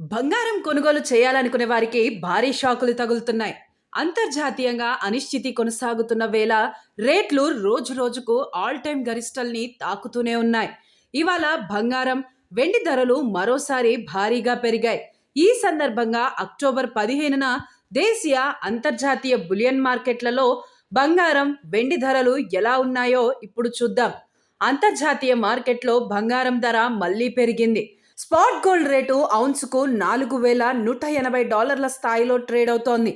బంగారం కొనుగోలు చేయాలనుకునే వారికి భారీ షాకులు తగులుతున్నాయి. అంతర్జాతీయంగా అనిశ్చితి కొనసాగుతున్న వేళ రేట్లు రోజు రోజుకు ఆల్ టైమ్ గరిష్టల్ని తాకుతూనే ఉన్నాయి. ఇవాళ బంగారం, వెండి ధరలు మరోసారి భారీగా పెరిగాయి. ఈ సందర్భంగా అక్టోబర్ 15న దేశీయ, అంతర్జాతీయ బులియన్ మార్కెట్లలో బంగారం, వెండి ధరలు ఎలా ఉన్నాయో ఇప్పుడు చూద్దాం. అంతర్జాతీయ మార్కెట్లో బంగారం ధర మళ్లీ పెరిగింది. స్పాట్ గోల్డ్ రేటు ఔన్సుకు $4,180 స్థాయిలో ట్రేడ్ అవుతోంది.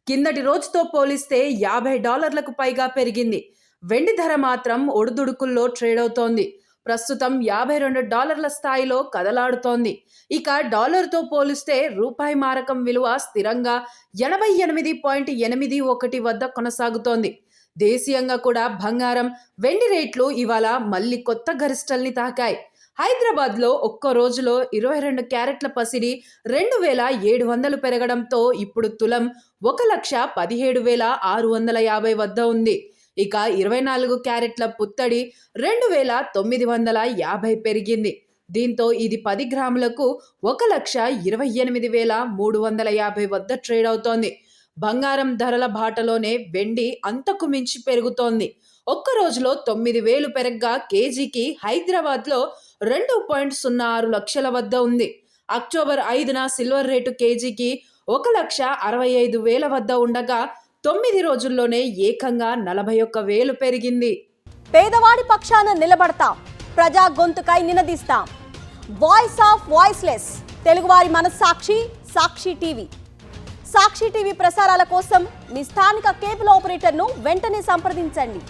కిందటి రోజుతో పోలిస్తే $50కు పైగా పెరిగింది. వెండి ధర మాత్రం ఒడుదుడుకుల్లో ట్రేడ్ అవుతోంది. ప్రస్తుతం $52 స్థాయిలో కదలాడుతోంది. ఇక డాలర్తో పోలిస్తే రూపాయి మారకం విలువ స్థిరంగా 88.81 వద్ద కొనసాగుతోంది. దేశీయంగా కూడా బంగారం, వెండి రేట్లు ఇవాళ మళ్లీ కొత్త గరిష్టల్ని తాకాయి. హైదరాబాద్లో ఒక్కో రోజులో 22 క్యారెట్ల పసిడి 2,700 పెరగడంతో ఇప్పుడు తులం 1,17,650 వద్ద ఉంది. ఇక 24 క్యారెట్ల పుత్తడి 2,950 పెరిగింది. దీంతో ఇది 10 గ్రాములకు 1,28,350 వద్ద ట్రేడ్ అవుతోంది. బంగారం ధరల బాటలోనే వెండి అంతకు మించి పెరుగుతోంది. ఒక్క రోజులో 9,000 పెరగ్గా కేజీకి హైదరాబాద్లో 2.06 లక్షల వద్ద ఉంది. అక్టోబర్ 5న సిల్వర్ రేటు కేజీకి 1,65,000 వద్ద ఉండగా 9 రోజుల్లోనే ఏకంగా 41,000 పెరిగింది. పేదవాడి పక్షాన నిలబడతాం, ప్రజా గొంతుకై నినదిస్తాం. వాయిస్ ఆఫ్ వాయిస్లెస్, తెలుగువారి మనస్సాక్షి, సాక్షి టీవీ. సాక్షి టీవీ ప్రసారాల కోసం మీ స్థానిక కేబుల్ ఆపరేటర్ను వెంటనే సంప్రదించండి.